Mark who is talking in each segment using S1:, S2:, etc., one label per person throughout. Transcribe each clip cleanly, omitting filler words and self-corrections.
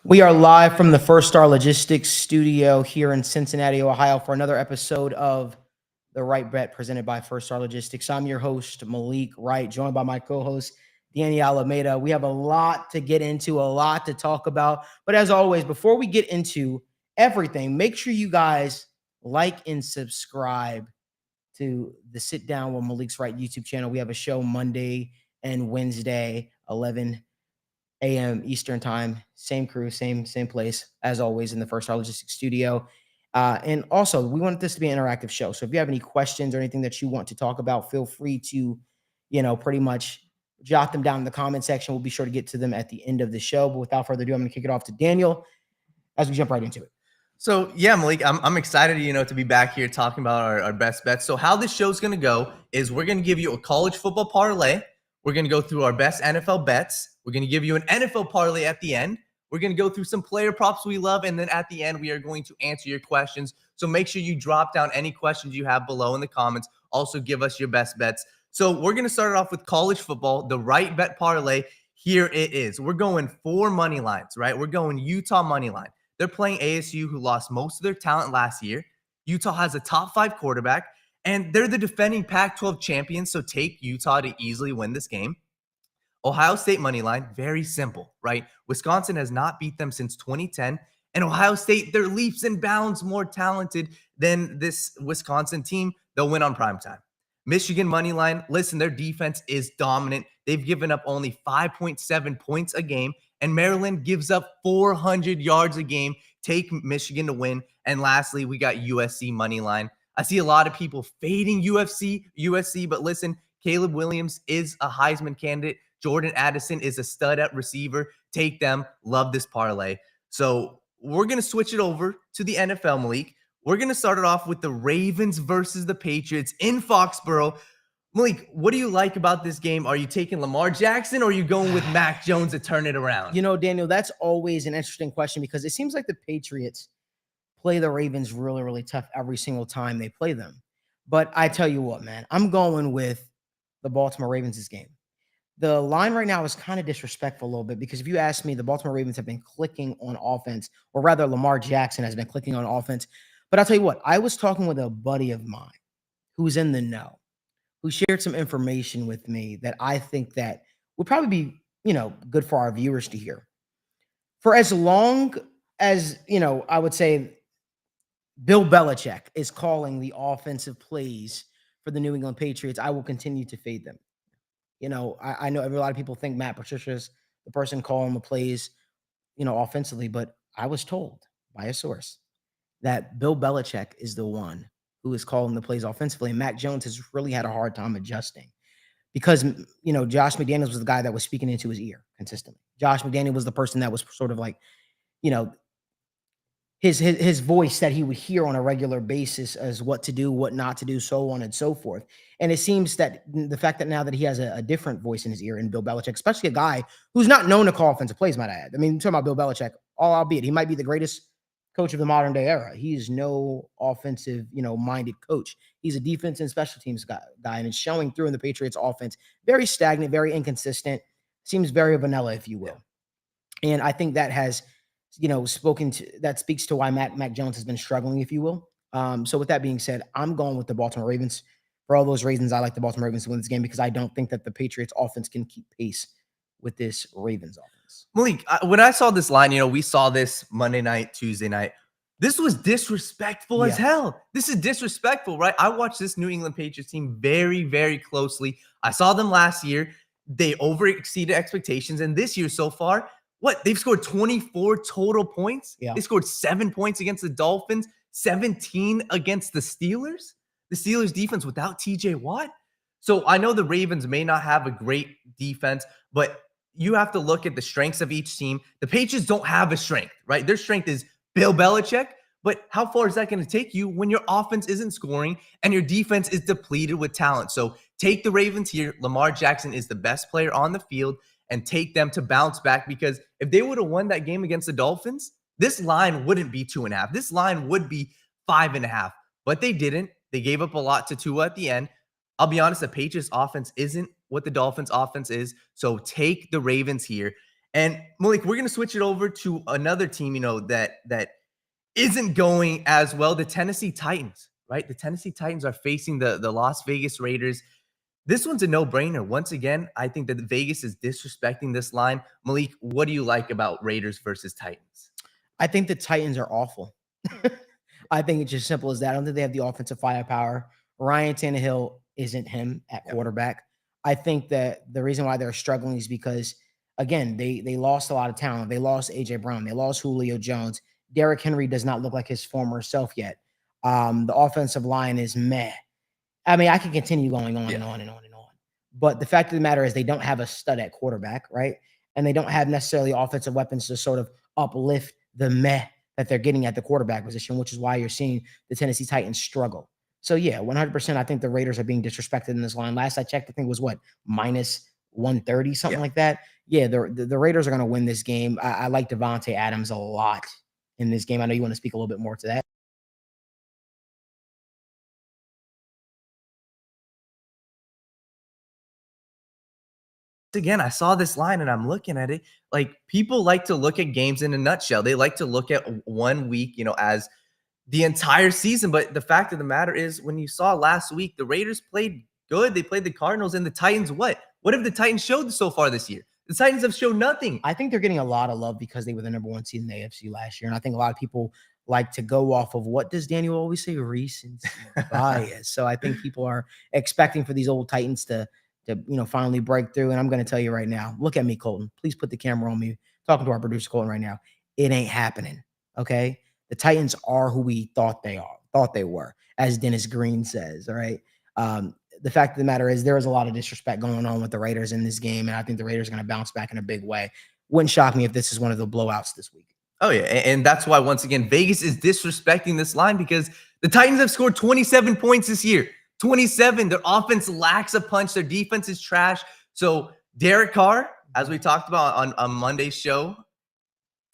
S1: We are live from the First Star Logistics studio here in Cincinnati, Ohio, for another episode of the WrightBet presented by First Star Logistics. I'm your host, Malik Wright, joined by my co-host, Danny Alameda. We have a lot to get into, a lot to talk about. But as always, before we get into everything, make sure you guys like and subscribe to the Sit Down with Malik's Right YouTube channel. We have a show Monday and Wednesday, 11 AM Eastern time, same crew, same place as always in the First Star Logistics studio. And also, we want this to be an interactive show. So if you have any questions or anything that you want to talk about, feel free to, pretty much jot them down in the comment section. We'll be sure to get to them at the end of the show. But without further ado, I'm going to kick it off to Daniel as we jump right into it.
S2: So yeah, Malik, I'm excited, to be back here talking about our best bets. So how this show's going to go is we're going to give you a college football parlay. We're going to go through our best NFL bets. We're going to give you an NFL parlay at the end. We're going to go through some player props we love. And then at the end, we are going to answer your questions. So make sure you drop down any questions you have below in the comments. Also give us your best bets. So we're going to start it off with college football, the WrightBet parlay. Here it is. We're going 4 money lines, right? We're going Utah money line. They're playing ASU, who lost most of their talent last year. Utah has a top 5 quarterback. And they're the defending Pac-12 champions, so take Utah to easily win this game. Ohio State money line, very simple, right? Wisconsin has not beat them since 2010, and Ohio State, they're leaps and bounds more talented than this Wisconsin team. They'll win on primetime. Michigan money line, listen, their defense is dominant. They've given up only 5.7 points a game, and Maryland gives up 400 yards a game. Take Michigan to win. And lastly, we got USC money line. I see a lot of people fading USC, but listen, Caleb Williams is a Heisman candidate. Jordan Addison is a stud at receiver. Take them. Love this parlay. So we're going to switch it over to the NFL, Malik. We're going to start it off with the Ravens versus the Patriots in Foxborough. Malik, what do you like about this game? Are you taking Lamar Jackson or are you going with Mac Jones to turn it around?
S1: Daniel, that's always an interesting question because it seems like the Patriots play the Ravens really, really tough every single time they play them. But I tell you what, man, I'm going with the Baltimore Ravens this game. The line right now is kind of disrespectful a little bit because if you ask me, the Baltimore Ravens have been clicking on offense, or rather Lamar Jackson has been clicking on offense. But I'll tell you what, I was talking with a buddy of mine who's in the know, who shared some information with me that I think that would probably be, good for our viewers to hear. For as long as, I would say Bill Belichick is calling the offensive plays for the New England Patriots, I will continue to fade them. I know a lot of people think Matt Patricia's the person calling the plays, offensively, but I was told by a source that Bill Belichick is the one who is calling the plays offensively. And Mac Jones has really had a hard time adjusting because, Josh McDaniels was the guy that was speaking into his ear consistently. Josh McDaniels was the person that was sort of like, his voice that he would hear on a regular basis as what to do, what not to do, so on and so forth. And it seems that the fact that now that he has a different voice in his ear in Bill Belichick, especially a guy who's not known to call offensive plays, might I add. I mean, talking about Bill Belichick, albeit he might be the greatest coach of the modern day era. He is no offensive, minded coach. He's a defense and special teams guy, and it's showing through in the Patriots offense. Very stagnant, very inconsistent, seems very vanilla, if you will. And I think that has that speaks to why Mac Jones has been struggling, if you will. So with that being said, I'm going with the Baltimore Ravens. For all those reasons, I like the Baltimore Ravens to win this game because I don't think that the Patriots offense can keep pace with this Ravens offense.
S2: Malik, when I saw this line, we saw this Monday night, Tuesday night. This was disrespectful as hell. This is disrespectful, right? I watched this New England Patriots team very, very closely. I saw them last year. They over-exceeded expectations. And this year so far, they've scored 24 total points.
S1: Yeah.
S2: They scored 7 points against the Dolphins, 17 against the Steelers. The Steelers defense without TJ Watt. So I know the Ravens may not have a great defense, but you have to look at the strengths of each team. The Patriots don't have a strength, right? Their strength is Bill Belichick, but how far is that going to take you when your offense isn't scoring and your defense is depleted with talent? So take the Ravens here. Lamar Jackson is the best player on the field, and take them to bounce back, because if they would have won that game against the Dolphins, this line wouldn't be 2.5. This line would be 5.5, but they didn't. They gave up a lot to Tua at the end. I'll be honest, the Patriots offense isn't what the Dolphins offense is. So take the Ravens here. And Malik, we're going to switch it over to another team, that isn't going as well. The Tennessee Titans, right? The Tennessee Titans are facing the Las Vegas Raiders. This one's a no-brainer. Once again, I think that Vegas is disrespecting this line. Malik, what do you like about Raiders versus Titans?
S1: I think the Titans are awful. I think it's just simple as that. I don't think they have the offensive firepower. Ryan Tannehill isn't him at quarterback. I think that the reason why they're struggling is because, again, they lost a lot of talent. They lost A.J. Brown. They lost Julio Jones. Derrick Henry does not look like his former self yet. The offensive line is meh. I mean, I can continue going on and on and on and on. But the fact of the matter is they don't have a stud at quarterback, right? And they don't have necessarily offensive weapons to sort of uplift the meh that they're getting at the quarterback position, which is why you're seeing the Tennessee Titans struggle. So, yeah, 100%, I think the Raiders are being disrespected in this line. Last I checked, I think it was what, minus 130, something like that. Yeah, the Raiders are going to win this game. I like Devontae Adams a lot in this game. I know you want to speak a little bit more to that.
S2: Again, I saw this line and I'm looking at it. Like, people like to look at games in a nutshell. They like to look at 1 week, as the entire season. But the fact of the matter is, when you saw last week, the Raiders played good. They played the Cardinals, and the Titans, what have the Titans showed so far this year? The Titans have shown nothing.
S1: I think they're getting a lot of love because they were the number 1 seed in the AFC last year. And I think a lot of people like to go off of, what does Daniel always say? Recency bias. So I think people are expecting for these old Titans to finally break through. And I'm going to tell you right now, look at me, Colton. Please put the camera on me. Talking to our producer, Colton, right now. It ain't happening. Okay. The Titans are who we thought they were, as Dennis Green says. All right. The fact of the matter is, there is a lot of disrespect going on with the Raiders in this game. And I think the Raiders are going to bounce back in a big way. Wouldn't shock me if this is one of the blowouts this week.
S2: Oh, yeah. And that's why, once again, Vegas is disrespecting this line, because the Titans have scored 27 points this year. 27. Their offense lacks a punch. Their defense is trash. So Derek Carr, as we talked about on Monday's show,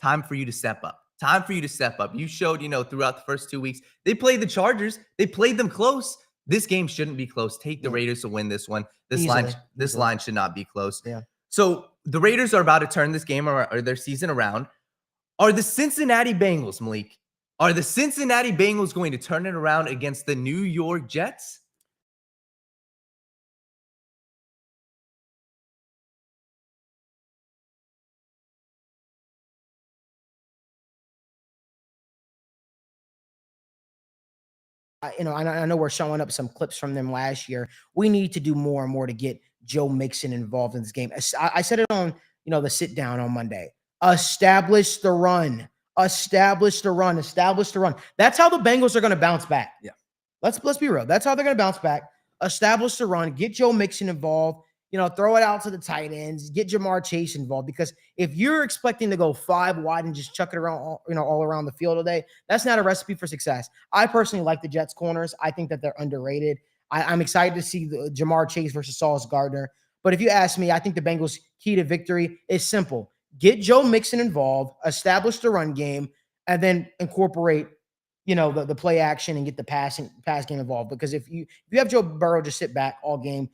S2: time for you to step up. Time for you to step up. You showed, throughout the first 2 weeks, they played the Chargers. They played them close. This game shouldn't be close. Take the Raiders to win this one. This line should not be close.
S1: Yeah.
S2: So the Raiders are about to turn this game or their season around. Are the Cincinnati Bengals, Malik, are the Cincinnati Bengals going to turn it around against the New York Jets?
S1: I know we're showing up some clips from them last year. We need to do more and more to get Joe Mixon involved in this game. I said it on, the sit down on Monday. Establish the run. Establish the run. Establish the run. That's how the Bengals are going to bounce back.
S2: Yeah.
S1: Let's be real. That's how they're going to bounce back. Establish the run. Get Joe Mixon involved. Throw it out to the tight ends. Get Jamar Chase involved, because if you're expecting to go 5 wide and just chuck it around, all around the field today, that's not a recipe for success. I personally like the Jets corners. I think that they're underrated. I'm excited to see the Jamar Chase versus Sauce Gardner. But if you ask me, I think the Bengals' key to victory is simple. Get Joe Mixon involved, establish the run game, and then incorporate, the play action and get the pass game involved. Because if you have Joe Burrow just sit back all game,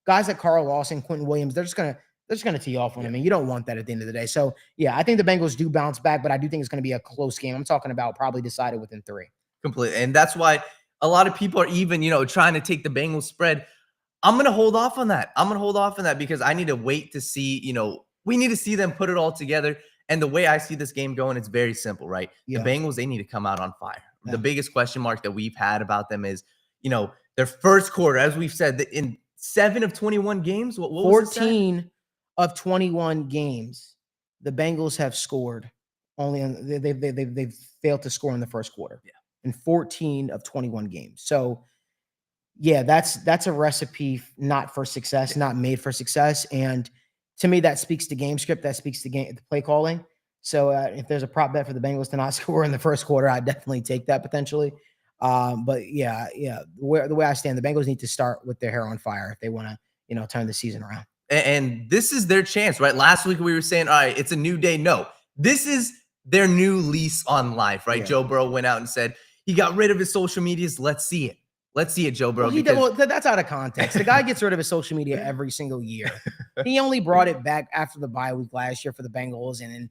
S1: guys like Carl Lawson, Quentin Williams, they're just gonna tee off on him, and you don't want that at the end of the day. So yeah, I think the Bengals do bounce back, but I do think it's going to be a close game. I'm talking about probably decided within 3.
S2: Completely, and that's why a lot of people are even trying to take the Bengals spread. I'm gonna hold off on that. Because I need to wait to see. We need to see them put it all together. And the way I see this game going, it's very simple, right?
S1: Yeah.
S2: The Bengals, they need to come out on fire.
S1: Yeah.
S2: The biggest question mark that we've had about them is, their first quarter, as we've said, in 7 of 21 games, what
S1: 14 of 21 games, the Bengals have scored only. They've failed to score in the first quarter.
S2: Yeah.
S1: In 14 of 21 games. So yeah, that's a recipe not for success, not made for success. And to me, that speaks to game script. That speaks to the play calling. So if there's a prop bet for the Bengals to not score in the first quarter, I'd definitely take that potentially. But yeah, the way I stand, the Bengals need to start with their hair on fire if they want to, turn the season around.
S2: And this is their chance, right? Last week we were saying, all right, it's a new day. No, this is their new lease on life, right?
S1: Yeah.
S2: Joe Burrow went out and said he got rid of his social medias. Let's see it. Let's see it, Joe Burrow.
S1: Well, that's out of context. The guy gets rid of his social media every single year. He only brought it back after the bye week last year for the Bengals, and then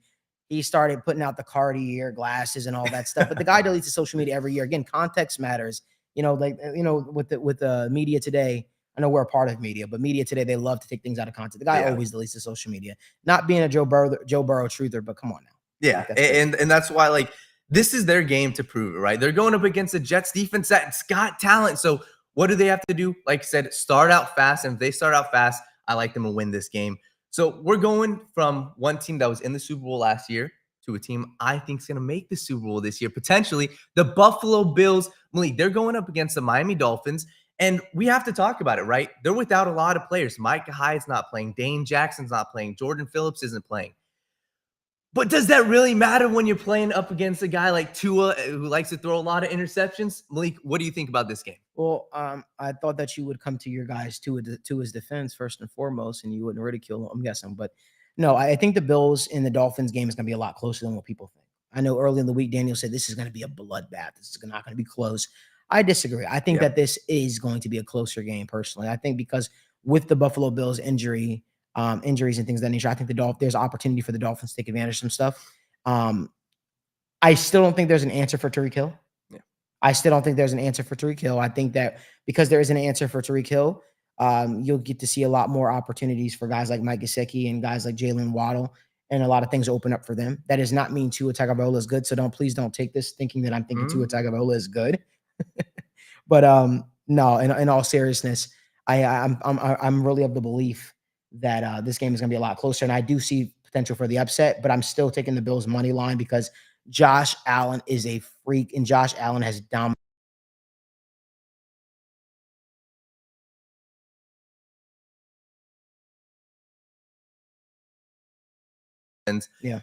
S1: he started putting out the Cartier glasses and all that stuff. But the guy deletes his social media every year. Again, context matters. With the media today, I know we're a part of media, but media today, they love to take things out of context. The guy always deletes his social media. Not being a Joe Burrow truther, but come on now.
S2: Yeah, and that's why, like, this is their game to prove it, right? They're going up against a Jets defense that's got talent. So what do they have to do? Like I said, start out fast. And if they start out fast, I like them to win this game. So we're going from one team that was in the Super Bowl last year to a team I think is going to make the Super Bowl this year, potentially the Buffalo Bills. Malik, they're going up against the Miami Dolphins. And we have to talk about it, right? They're without a lot of players. Micah Hyde's not playing. Dane Jackson's not playing. Jordan Phillips isn't playing. But does that really matter when you're playing up against a guy like Tua who likes to throw a lot of interceptions? Malik, what do you think about this game?
S1: Well, I thought that you would come to your guys to his defense first and foremost, and you wouldn't ridicule him, I'm guessing. But no, I think the Bills in the Dolphins game is going to be a lot closer than what people think. I know early in the week, Daniel said this is going to be a bloodbath. This is not going to be close. I disagree. I think that this is going to be a closer game personally. I think because with the Buffalo Bills injuries and things of that nature, I think there's opportunity for the Dolphins to take advantage of some stuff. I still don't think there's an answer for Tyreek Hill. I still don't think there's an answer for Tyreek Hill. I think that because there is an answer for Tyreek Hill, you'll get to see a lot more opportunities for guys like Mike Gesicki and guys like Jalen Waddle, and a lot of things open up for them. That does not mean Tua Tagovailoa is good. So please don't take this thinking that I'm thinking Tua Tagovailoa is good. But no, in all seriousness, I'm really of the belief that this game is going to be a lot closer, and I do see potential for the upset. But I'm still taking the Bills money line because Josh Allen is a freak, and Josh Allen has dominated. Yeah.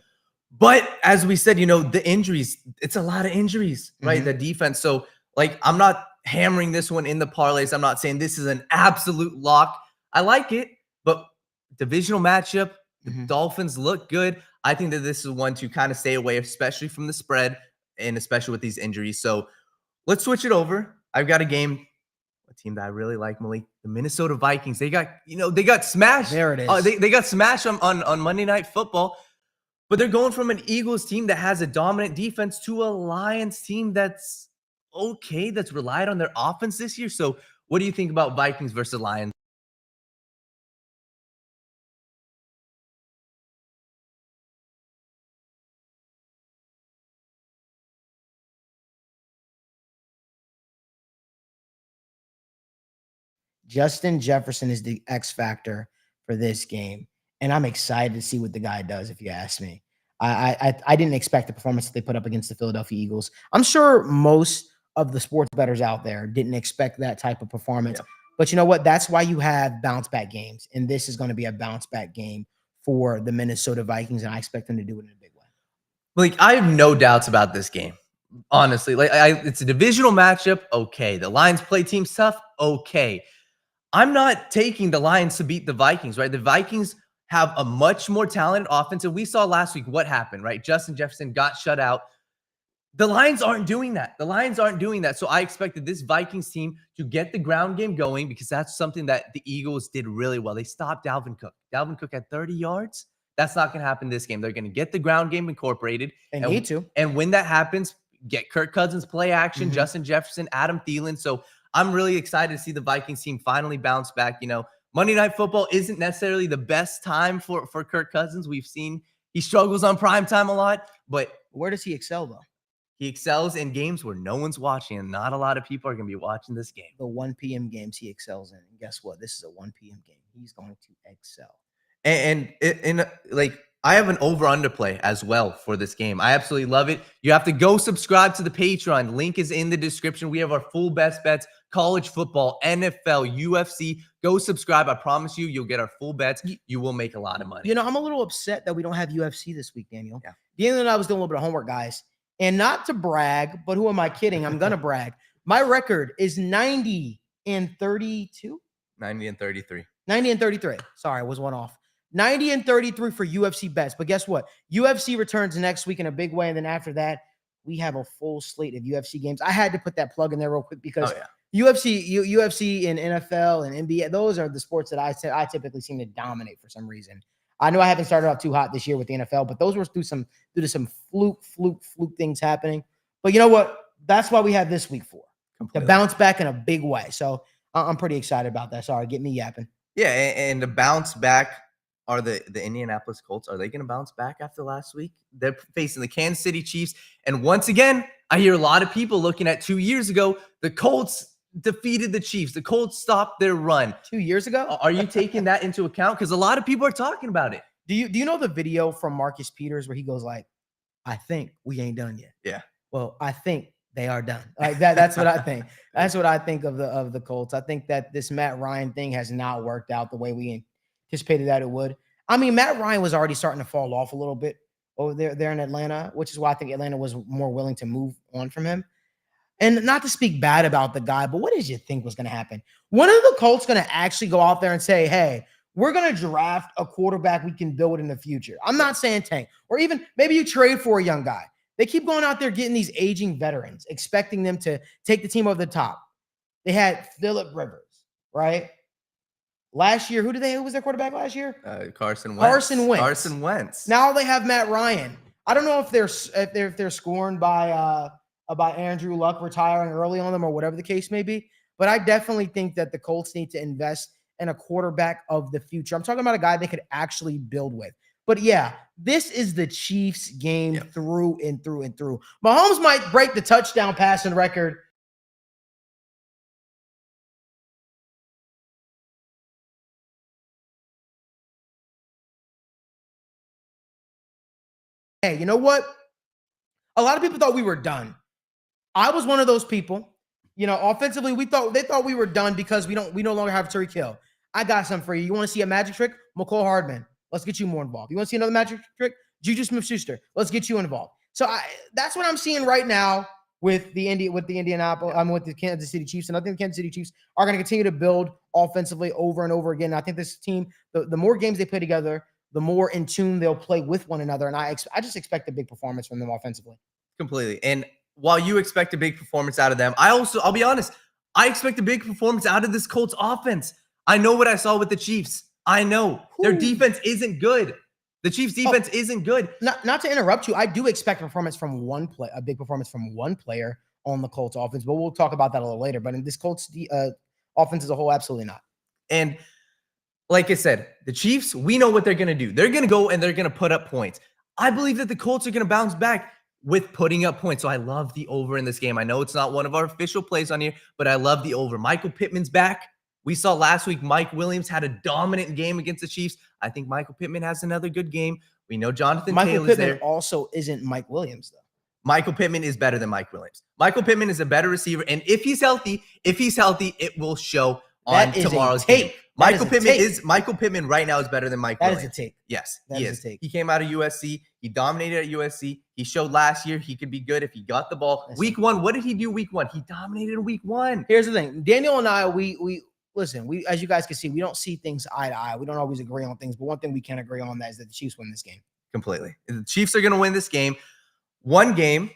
S2: But as we said, the injuries, it's a lot of injuries, right? The defense. So, like, I'm not hammering this one in the parlays. I'm not saying this is an absolute lock. I like it, but divisional matchup, the Dolphins look good. I think that this is one to kind of stay away, especially from the spread and especially with these injuries. So let's switch it over. I've got a team that I really like, Malik, the Minnesota Vikings. They got smashed.
S1: There it is.
S2: They got smashed on Monday Night Football. But they're going from an Eagles team that has a dominant defense to a Lions team that's okay, that's relied on their offense this year. So what do you think about Vikings versus Lions?
S1: Justin Jefferson is the X factor for this game, and I'm excited to see what the guy does. If you ask me, I didn't expect the performance that they put up against the Philadelphia Eagles. I'm sure most of the sports bettors out there didn't expect that type of performance. Yeah. But you know what? That's why you have bounce back games, and this is going to be a bounce back game for the Minnesota Vikings, and I expect them to do it in a big way.
S2: Like, I have no doubts about this game. Honestly, it's a divisional matchup. Okay, the Lions play teams tough. Okay. I'm not taking the Lions to beat the Vikings, right? The Vikings have a much more talented offense. And we saw last week what happened, right? Justin Jefferson got shut out. The Lions aren't doing that. So I expected this Vikings team to get the ground game going because that's something that the Eagles did really well. They stopped Dalvin Cook. Dalvin Cook had 30 yards. That's not going to happen this game. They're going to get the ground game incorporated.
S1: They need to.
S2: And when that happens, get Kirk Cousins play action, Justin Jefferson, Adam Thielen. So I'm really excited to see the Vikings team finally bounce back. Monday Night Football isn't necessarily the best time for Kirk Cousins. We've seen he struggles on primetime a lot, but
S1: where does he excel, though?
S2: He excels in games where no one's watching, and not a lot of people are going to be watching this game.
S1: The 1 p.m. games he excels in. And guess what? This is a 1 p.m. game. He's going to excel.
S2: And I have an over-under play as well for this game. I absolutely love it. You have to go subscribe to the Patreon. Link is in the description. We have our full best bets, college football, NFL, UFC. Go subscribe. I promise you'll get our full bets. You will make a lot of money.
S1: I'm a little upset that we don't have UFC this week, Daniel. Yeah. Daniel and I was doing a little bit of homework, guys. And not to brag, but who am I kidding? I'm going to brag. My record is 90 and 32.
S2: 90 and 33.
S1: 90 and 33. Sorry, I was one off. 90 and 33 for UFC bets. But guess what? UFC returns next week in a big way. And then after that, we have a full slate of UFC games. I had to put that plug in there real quick because UFC and NFL and NBA, those are the sports that I typically seem to dominate for some reason. I know I haven't started off too hot this year with the NFL, but those were due to some fluke things happening. But you know what? That's why we have this week for to bounce back in a big way. So I'm pretty excited about that. Sorry, get me yapping.
S2: Yeah, and to bounce back are the Indianapolis Colts. Are they going to bounce back after last week? They're facing the Kansas City Chiefs. And once again, I hear a lot of people looking at 2 years ago, the Colts defeated the Chiefs. The Colts stopped their run.
S1: 2 years ago?
S2: Are you taking that into account? Because a lot of people are talking about it.
S1: Do you know the video from Marcus Peters where he goes like, I think we ain't done yet.
S2: Yeah.
S1: Well, I think they are done. Like that's what I think. That's what I think of the Colts. I think that this Matt Ryan thing has not worked out the way we anticipated that it would. I mean, Matt Ryan was already starting to fall off a little bit over there in Atlanta, which is why I think Atlanta was more willing to move on from him. And not to speak bad about the guy, but what did you think was going to happen? When are the Colts going to actually go out there and say, hey, we're going to draft a quarterback we can build in the future? I'm not saying tank, or even maybe you trade for a young guy. They keep going out there getting these aging veterans, expecting them to take the team over the top. They had Phillip Rivers, right? Last year, who was their quarterback last year?
S2: Carson Wentz. Carson Wentz.
S1: Now they have Matt Ryan. I don't know if they're scorned by Andrew Luck retiring early on them or whatever the case may be, but I definitely think that the Colts need to invest in a quarterback of the future. I'm talking about a guy they could actually build with. But yeah, this is the Chiefs game through and through and through. Mahomes might break the touchdown passing record. Hey, you know what? A lot of people thought we were done. I was one of those people. You know, offensively, they thought we were done because we no longer have Tyreek Hill. I got something for you. You want to see a magic trick? McCole Hardman. Let's get you more involved. You want to see another magic trick? Juju Smith-Schuster. Let's get you involved. So that's what I'm seeing right now with the Indianapolis. With the Kansas City Chiefs, and I think the Kansas City Chiefs are going to continue to build offensively over and over again. I think this team, the more games they play together, the more in tune they'll play with one another. And I just expect a big performance from them offensively.
S2: Completely. And while you expect a big performance out of them, I'll be honest, I expect a big performance out of this Colts offense. I know what I saw with the Chiefs. I know their defense isn't good. The Chiefs defense isn't good.
S1: Not to interrupt you, I do expect a big performance from one player on the Colts offense, but we'll talk about that a little later. But in this Colts offense as a whole, absolutely not.
S2: And like I said, the Chiefs, we know what they're going to do. They're going to go and they're going to put up points. I believe that the Colts are going to bounce back with putting up points. So I love the over in this game. I know it's not one of our official plays on here, but I love the over. Michael Pittman's back. We saw last week Mike Williams had a dominant game against the Chiefs. I think Michael Pittman has another good game. We know Jonathan Taylor's there.
S1: Michael Pittman also isn't Mike Williams, though.
S2: Michael Pittman is better than Mike Williams. Michael Pittman is a better receiver, and if he's healthy, it will show on tomorrow's game. Michael Pittman right now is better than Mike Williams.
S1: That is a take.
S2: Yes, he is. He came out of USC. He dominated at USC. He showed last year he could be good if he got the ball. Week 1, what did he do week 1? He dominated in week 1.
S1: Here's the thing. Daniel and I, we listen, as you guys can see, we don't see things eye to eye. We don't always agree on things, but one thing we can agree on is that the Chiefs win this game.
S2: Completely. The Chiefs are going to win this game. One game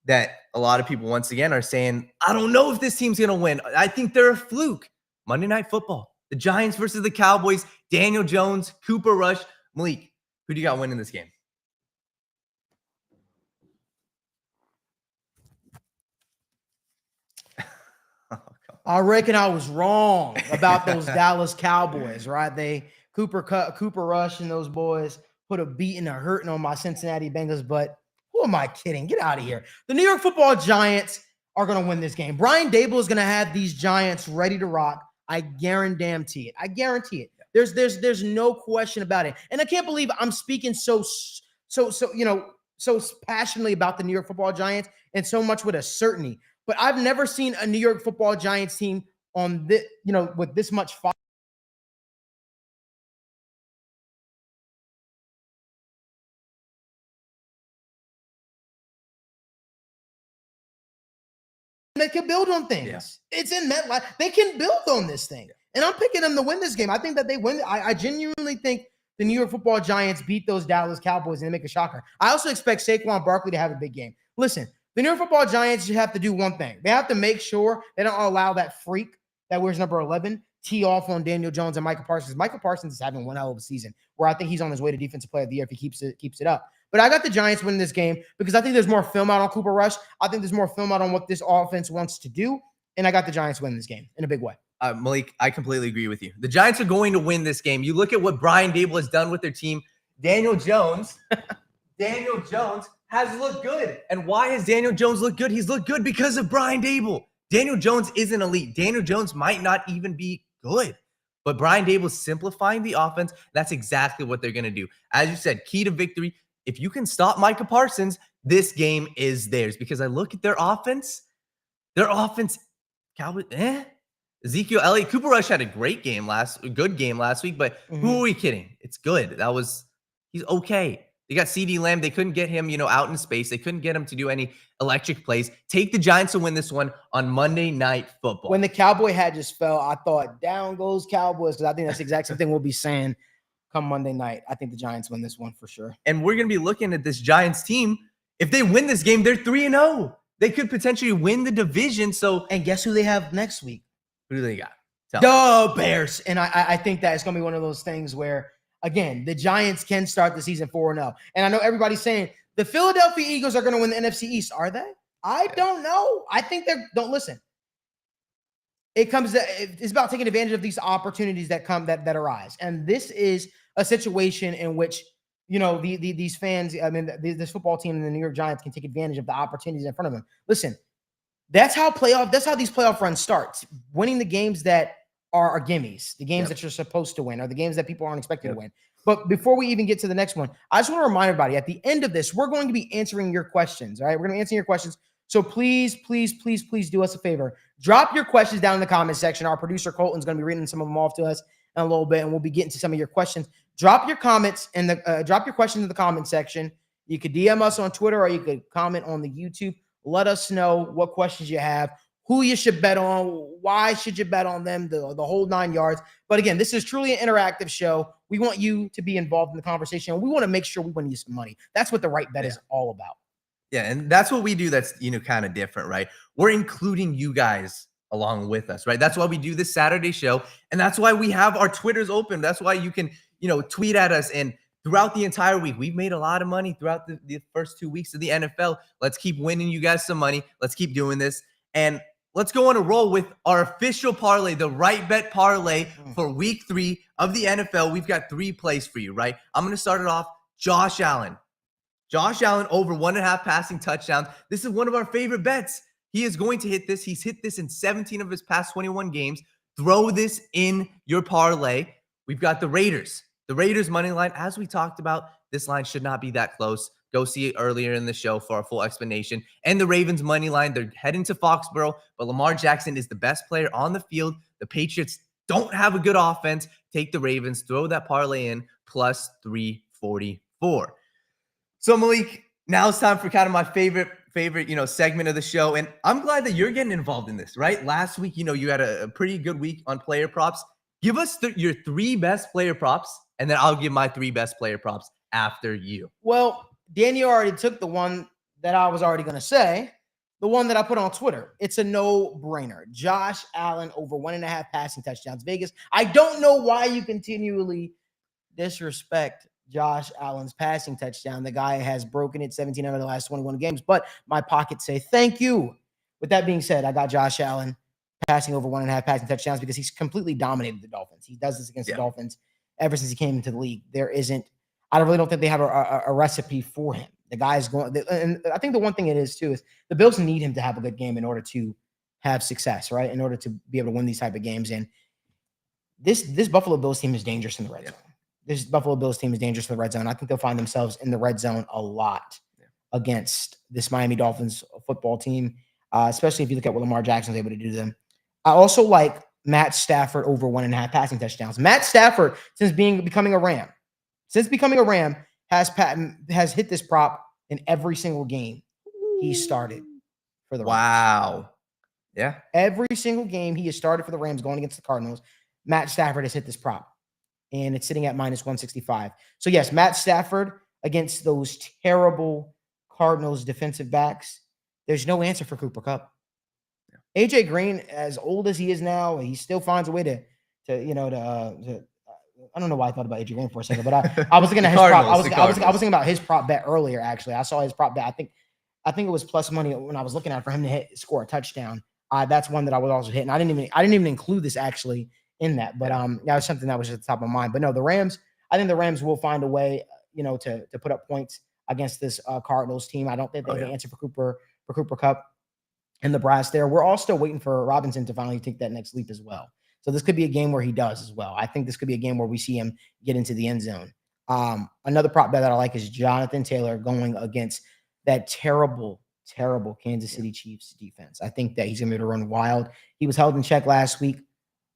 S2: that a lot of people, once again, are saying, I don't know if this team's going to win. I think they're a fluke. Monday Night Football. The Giants versus the Cowboys. Daniel Jones, Cooper Rush. Malik, who do you got winning this game?
S1: I reckon I was wrong about those Dallas Cowboys, right? Cooper Rush and those boys put a beating, a hurting on my Cincinnati Bengals, but who am I kidding? Get out of here. The New York Football Giants are going to win this game. Brian Dable is going to have these Giants ready to rock. I guarantee it. I guarantee it. There's no question about it. And I can't believe I'm speaking so passionately about the New York Football Giants and so much with a certainty. But I've never seen a New York Football Giants team on this, with this much fire. They can build on things. Yeah. It's in MetLife. They can build on this thing. Yeah. And I'm picking them to win this game. I think that they win. I genuinely think the New York Football Giants beat those Dallas Cowboys and they make a shocker. I also expect Saquon Barkley to have a big game. Listen, The New York Football Giants just have to do one thing. They have to make sure they don't allow that freak that wears number 11 tee off on Daniel Jones and Michael Parsons. Michael Parsons is having one hell of a season where I think he's on his way to Defensive Player of the Year if he keeps it up. But I got the Giants winning this game because I think there's more film out on Cooper Rush. I think there's more film out on what this offense wants to do. And I got the Giants winning this game in a big way.
S2: Malik, I completely agree with you. The Giants are going to win this game. You look at what Brian Dable has done with their team. Daniel Jones has looked good. And why has Daniel Jones looked good? He's looked good because of Brian Dable. Daniel Jones isn't elite. Daniel Jones might not even be good. But Brian Dable's simplifying the offense. That's exactly what they're going to do. As you said, key to victory. If you can stop Micah Parsons, this game is theirs. Because I look at their offense, Cowboys, Ezekiel Elliott, Cooper Rush had a good game last week, but who are we kidding? It's good. He's okay. They got CeeDee Lamb. They couldn't get him, out in space. They couldn't get him to do any electric plays. Take the Giants to win this one on Monday Night Football.
S1: When the Cowboy hat just fell, I thought, down goes Cowboys, because I think that's the exact same thing we'll be saying come Monday night. I think the Giants win this one for sure.
S2: And we're going to be looking at this Giants team. If they win this game, they're 3-0. They could potentially win the division.
S1: And guess who they have next week?
S2: Who do they got?
S1: The Bears. And I think that it's going to be one of those things where, again, the Giants can start the season 4-0. And I know everybody's saying the Philadelphia Eagles are going to win the NFC East. Are they? I don't know. I think don't listen. It's about taking advantage of these opportunities that arise. And this is a situation in which, these fans, this football team and the New York Giants can take advantage of the opportunities in front of them. Listen, that's how these playoff runs start. Winning the games that are gimmies, the games that you're supposed to win, or the games that people aren't expected to win. But before we even get to the next one, I just want to remind everybody, at the end of this, we're going to be answering your questions. All right, we're going to be answering your questions. So please do us a favor. Drop your questions down in the comment section. Our producer Colton's going to be reading some of them off to us in a little bit, and we'll be getting to some of your questions. Drop your questions in the comment section. You could DM us on Twitter, or you could comment on the YouTube. Let us know what questions you have, who you should bet on, why should you bet on them, the whole 9 yards. But again, this is truly an interactive show. We want you to be involved in the conversation. We want to make sure we win you some money. That's what the WrightBet is all about.
S2: Yeah, and that's what we do that's, kind of different, right? We're including you guys along with us, right? That's why we do this Saturday show, and that's why we have our Twitters open. That's why you can, tweet at us. And throughout the entire week, we've made a lot of money throughout the first 2 weeks of the NFL. Let's keep winning you guys some money. Let's keep doing this. And let's go on a roll with our official parlay, the WrightBet parlay for week 3 of the NFL. We've got 3 plays for you, right? I'm going to start it off. Josh Allen over 1.5 passing touchdowns. This is one of our favorite bets. He is going to hit this. He's hit this in 17 of his past 21 games. Throw this in your parlay. We've got the Raiders. The Raiders money line, as we talked about, this line should not be that close. Go see it earlier in the show for a full explanation. And the Ravens money line, they're heading to Foxborough, but Lamar Jackson is the best player on the field. The Patriots don't have a good offense. Take the Ravens, throw that parlay in, plus 344. So Malik, now it's time for kind of my favorite, segment of the show. And I'm glad that you're getting involved in this, right? Last week, you had a pretty good week on player props. Give us your 3 best player props, and then I'll give my 3 best player props after you.
S1: Well, Daniel already took the one that I was already going to say, the one that I put on Twitter. It's a no-brainer. Josh Allen over 1.5 passing touchdowns. Vegas, I don't know why you continually disrespect Josh Allen's passing touchdown. The guy has broken it 17 out of the last 21 games, but my pockets say thank you. With that being said, I got Josh Allen passing over 1.5 passing touchdowns because he's completely dominated the Dolphins. He does this against the Dolphins ever since he came into the league. I really don't think they have a recipe for him. The guy's going, and I think the one thing it is too is the Bills need him to have a good game in order to have success, right? In order to be able to win these type of games. And this Buffalo Bills team is dangerous in the red zone. This Buffalo Bills team is dangerous in the red zone. I think they'll find themselves in the red zone a lot against this Miami Dolphins football team, especially if you look at what Lamar Jackson was able to do to them. I also like Matt Stafford over 1.5 passing touchdowns. Matt Stafford, since becoming a Ram, has hit this prop in every single game he started for the Rams.
S2: Wow. Yeah.
S1: Every single game he has started for the Rams going against the Cardinals, Matt Stafford has hit this prop. And it's sitting at minus 165. So yes, Matt Stafford against those terrible Cardinals defensive backs. there's no answer for Cooper Kupp. AJ Green, as old as he is now, he still finds a way to I don't know why I thought about AJ Green for a second, but I was thinking
S2: The
S1: of his prop.
S2: Cardinals,
S1: I was thinking about his prop bet earlier. Actually, I saw his prop bet. I think it was plus money when I was looking at for him to score a touchdown. That's one that I would also hit, and I didn't even include this actually in that, but that was something that was at the top of my mind. But no, the Rams. I think the Rams will find a way, to put up points against this Cardinals team. I don't think they have an answer for Cooper Kupp and the brass there. We're all still waiting for Robinson to finally take that next leap as well. So this could be a game where he does as well. I think this could be a game where we see him get into the end zone. Another prop bet that I like is Jonathan Taylor going against that terrible Kansas City Chiefs defense. I think that he's going to be able to run wild. He was held in check last week,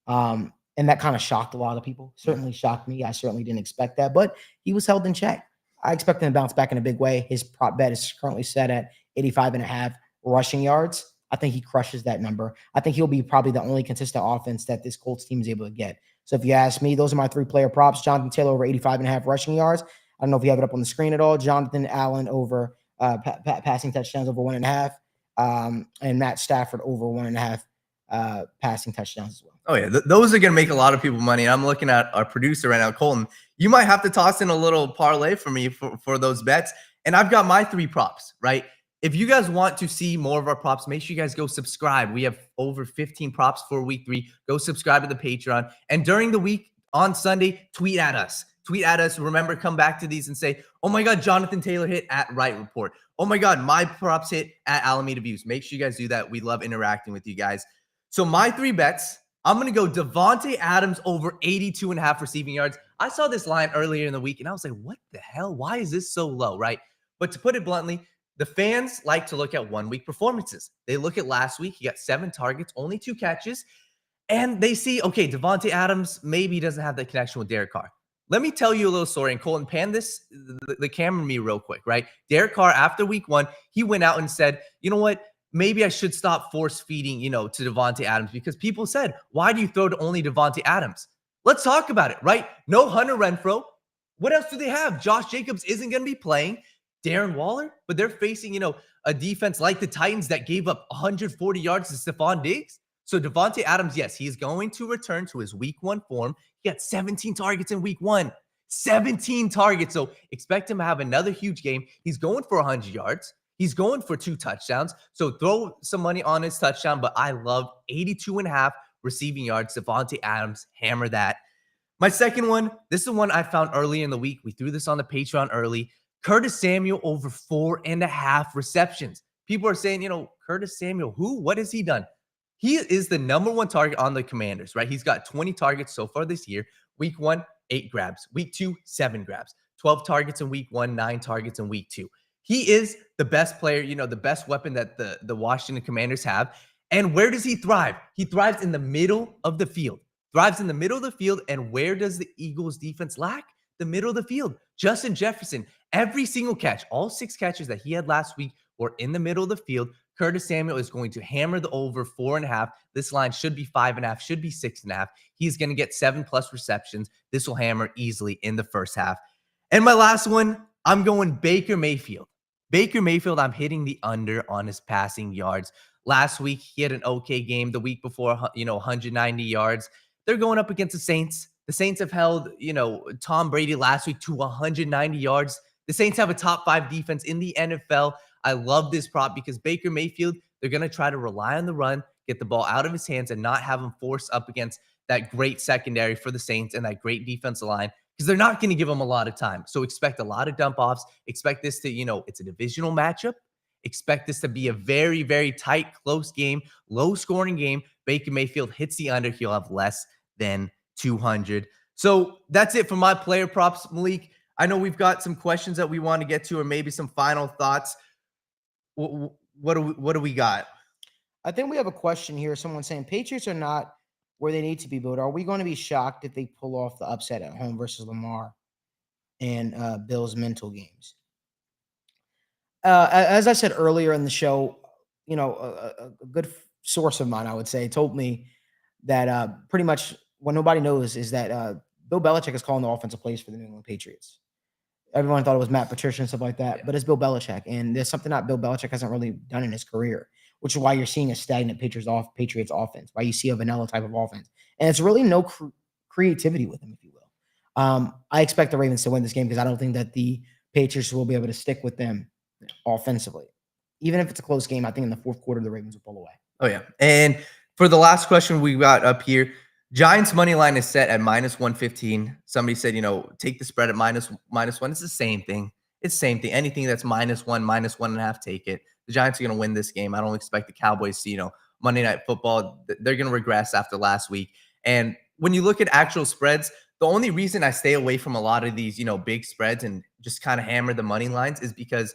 S1: and that kind of shocked a lot of people. Certainly shocked me. I certainly didn't expect that, but he was held in check. I expect him to bounce back in a big way. His prop bet is currently set at 85.5 rushing yards. I think he crushes that number. I think he'll be probably the only consistent offense that this Colts team is able to get. So if you ask me, those are my 3-player props. Jonathan Taylor over 85.5 rushing yards. I don't know if you have it up on the screen at all. Jonathan Allen over passing touchdowns over 1.5, and Matt Stafford over 1.5 passing touchdowns as well.
S2: Oh yeah, those are going to make a lot of people money. I'm looking at our producer right now, Colton. You might have to toss in a little parlay for me for those bets. And I've got my 3 props, right? If you guys want to see more of our props, make sure you guys go subscribe. We have over 15 props for week 3. Go subscribe to the Patreon. And during the week on Sunday, tweet at us. Tweet at us. Remember, come back to these and say, oh my God, Jonathan Taylor hit at Right Report. Oh my God, my props hit at Alameda Views. Make sure you guys do that. We love interacting with you guys. So my 3 bets, I'm going to go Davante Adams over 82.5 receiving yards. I saw this line earlier in the week, and I was like, what the hell? Why is this so low, right? But to put it bluntly, the fans like to look at 1-week performances. They look at last week. He got 7 targets, only 2 catches. And they see, okay, Davante Adams maybe doesn't have that connection with Derek Carr. Let me tell you a little story. And Colton, pan the camera to me real quick, right? Derek Carr, after week 1, he went out and said, you know what? Maybe I should stop force feeding, to Davante Adams, because people said, why do you throw to only Davante Adams? Let's talk about it, right? No Hunter Renfrow. What else do they have? Josh Jacobs isn't going to be playing. Darren Waller, but they're facing, a defense like the Titans that gave up 140 yards to Stephon Diggs. So Davante Adams, yes, he's going to return to his week 1 form. He got 17 targets in week 1. 17 targets. So expect him to have another huge game. He's going for 100 yards. He's going for 2 touchdowns. So throw some money on his touchdown, but I love 82.5 receiving yards. Davante Adams, hammer that. My second one, this is the one I found early in the week. We threw this on the Patreon early. Curtis Samuel over 4.5 receptions. People are saying, Curtis Samuel, who? What has he done? He is the number 1 target on the Commanders, right? He's got 20 targets so far this year. Week 1, 8 grabs. Week 2, 7 grabs. 12 targets in week 1, 9 targets in week 2. He is the best player, the best weapon that the Washington Commanders have. And where does he thrive? He thrives in the middle of the field. And where does the Eagles defense lack? The middle of the field. Justin Jefferson, every single catch, all 6 catches that he had last week were in the middle of the field. Curtis Samuel is going to hammer the over 4.5. This line should be 5.5, should be 6.5. He's going to get 7+ receptions. This will hammer easily in the first half. And my last one, I'm going Baker Mayfield. I'm hitting the under on his passing yards. Last week, he had an okay game. The week before, 190 yards. They're going up against the Saints. The Saints have held, Tom Brady last week to 190 yards. The Saints have a top 5 defense in the NFL. I love this prop because Baker Mayfield, they're going to try to rely on the run, get the ball out of his hands, and not have him force up against that great secondary for the Saints and that great defensive line, because they're not going to give him a lot of time. So expect a lot of dump offs. Expect this to, it's a divisional matchup. Expect this to be a very, very tight, close game, low scoring game. Baker Mayfield hits the under. He'll have less than 200. So that's it for my player props, Malik. I know we've got some questions that we want to get to, or maybe some final thoughts. What do we got?
S1: I think we have a question here. Someone saying Patriots are not where they need to be, but are we going to be shocked if they pull off the upset at home versus Lamar and Bills mental games? As I said earlier in the show, a good source of mine, I would say, told me that pretty much what nobody knows is that Bill Belichick is calling the offensive plays for the New England Patriots. Everyone thought it was Matt Patricia and stuff like that,
S2: Yeah.
S1: but it's Bill Belichick, and there's something that Bill Belichick hasn't really done in his career, which is why you're seeing a stagnant Patriots offense, why you see a vanilla type of offense, and it's really no creativity with him, if you will. I expect the Ravens to win this game because I don't think that the Patriots will be able to stick with them offensively. Even if it's a close game, I think in the fourth quarter the Ravens will pull away.
S2: Oh yeah, and for the last question we got up here, Giants money line is set at -115. Somebody said, take the spread at minus one. It's the same thing. It's the same thing. Anything that's -1, -1.5, take it. The Giants are going to win this game. I don't expect the Cowboys to, Monday Night Football, they're going to regress after last week. And when you look at actual spreads, the only reason I stay away from a lot of these, big spreads and just kind of hammer the money lines is because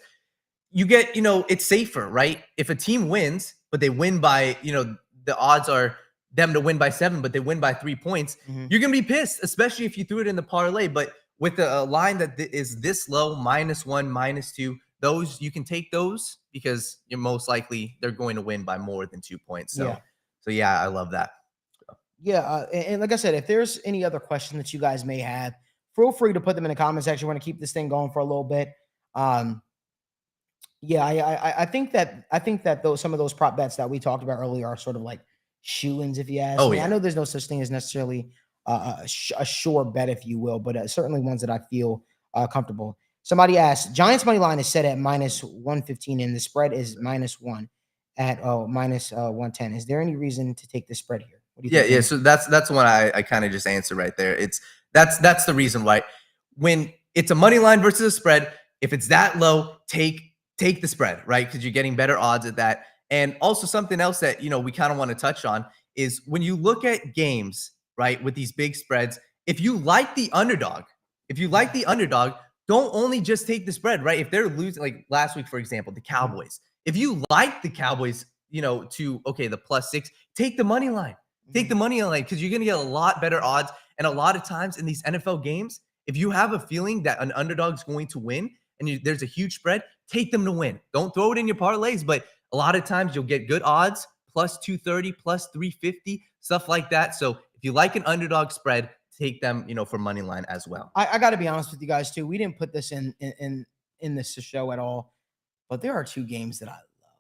S2: you get, it's safer, right? If a team wins, but they win by, the odds are them to win by 7, but they win by 3 points, you're going to be pissed, especially if you threw it in the parlay. But with a line that is this low, -1, -2, those, you can take those because you're most likely they're going to win by more than 2 points. So yeah, I love that.
S1: Yeah, and like I said, if there's any other question that you guys may have, feel free to put them in the comment section. We're going to keep this thing going for a little bit. Yeah, I think that those some of those prop bets that we talked about earlier are sort of like shoo-ins, if you ask me.
S2: Yeah.
S1: I know there's no such thing as necessarily a sure bet, if you will, but certainly ones that I feel comfortable. Somebody asked, Giants money line is set at -115, and the spread is -1 at -110. Is there any reason to take the spread here? What do you think?
S2: Yeah. So that's one I kind of just answered right there. That's the reason why when it's a money line versus a spread, if it's that low, take the spread, right? Because you're getting better odds at that. And also something else that we kind of want to touch on is when you look at games, right, with these big spreads, if you like the underdog, don't only just take the spread, right? If they're losing, like last week, for example, the Cowboys. If you like the Cowboys, to the +6, take the money line. Take the money line because you're going to get a lot better odds. And a lot of times in these NFL games, if you have a feeling that an underdog's going to win and there's a huge spread, take them to win. Don't throw it in your parlays, but a lot of times you'll get good odds, +230, +350, stuff like that. So if you like an underdog spread, take them, for money line as well.
S1: I got to be honest with you guys too. We didn't put this in this show at all, but there are two games that I love.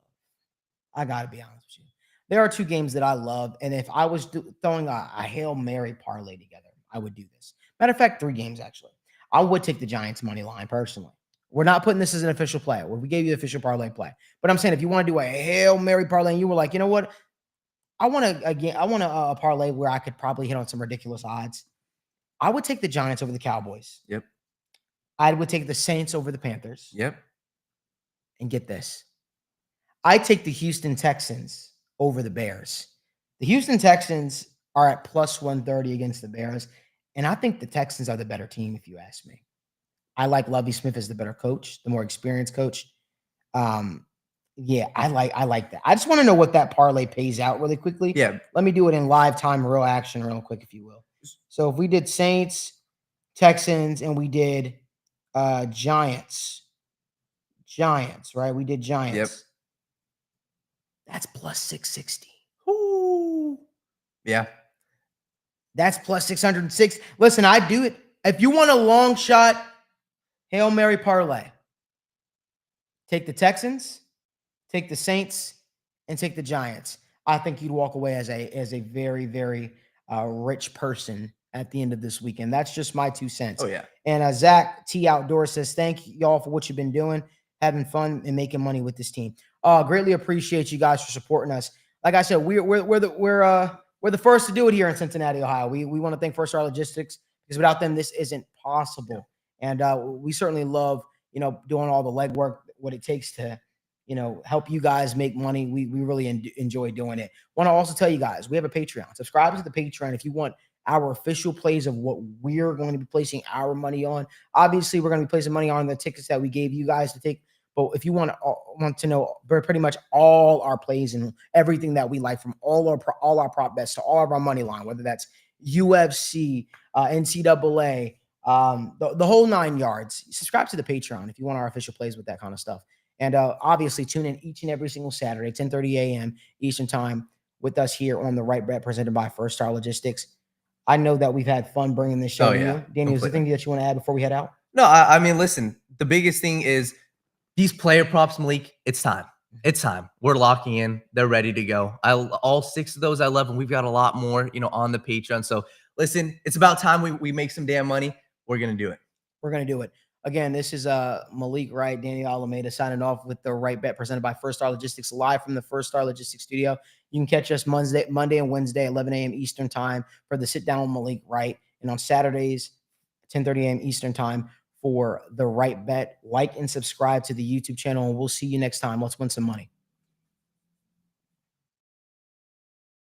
S1: I got to be honest with you. There are two games that I love, and if I was throwing a Hail Mary parlay together, I would do this. Matter of fact, 3 games actually. I would take the Giants money line personally. We're not putting this as an official play. We gave you the official parlay play, but I'm saying if you want to do a Hail Mary parlay, and you were like, you know what, I want a parlay where I could probably hit on some ridiculous odds. I would take the Giants over the Cowboys.
S2: Yep.
S1: I would take the Saints over the Panthers.
S2: Yep.
S1: And get this, I take the Houston Texans over the Bears. The Houston Texans are at +130 against the Bears, and I think the Texans are the better team, if you ask me. I like Lovie Smith as the better coach, the more experienced coach. Yeah, I like that. I just want to know what that parlay pays out really quickly.
S2: Yeah.
S1: Let me do it in live time, real action, real quick, if you will. So if we did Saints, Texans, and we did Giants, right? We did Giants.
S2: Yep.
S1: That's +660.
S2: Ooh. Yeah.
S1: That's +606. Listen, I do it. If you want a long shot Hail Mary parlay, take the Texans, take the Saints, and take the Giants. I think you'd walk away as a very, very rich person at the end of this weekend. That's just my 2 cents.
S2: Oh, yeah.
S1: And Zach T Outdoor says, thank y'all for what you've been doing, having fun and making money with this team. Greatly appreciate you guys for supporting us. Like I said, we're the first to do it here in Cincinnati, Ohio. We want to thank First Star Logistics because without them, this isn't possible. And we certainly love, doing all the legwork, what it takes to, help you guys make money. We really enjoy doing it. Want to also tell you guys, we have a Patreon. Subscribe to the Patreon if you want our official plays of what we're going to be placing our money on. Obviously, we're going to be placing money on the tickets that we gave you guys to take. But if you want to know pretty much all our plays and everything that we like, from all our prop bets to all of our money line, whether that's UFC, NCAA, the whole 9 yards, subscribe to the Patreon if you want our official plays with that kind of stuff. And obviously, tune in each and every single Saturday, 10:30 a.m. Eastern Time, with us here on the WrightBet presented by First Star Logistics. I know that we've had fun bringing this show to you. Danny, is there anything that you want to add before we head out?
S2: No, I mean, listen, the biggest thing is these player props, Malik, it's time. It's time. We're locking in. They're ready to go. All 6 of those I love, and we've got a lot more, on the Patreon. So listen, it's about time we make some damn money. We're gonna do it.
S1: We're gonna do it. Again, this is Malik Wright, Danny Alameda signing off with the WrightBet presented by First Star Logistics live from the First Star Logistics studio. You can catch us Monday and Wednesday, 11 a.m. Eastern time for the sit down with Malik Wright, and on Saturdays, 10:30 a.m. Eastern time for the WrightBet. Like and subscribe to the YouTube channel, and we'll see you next time. Let's win some money.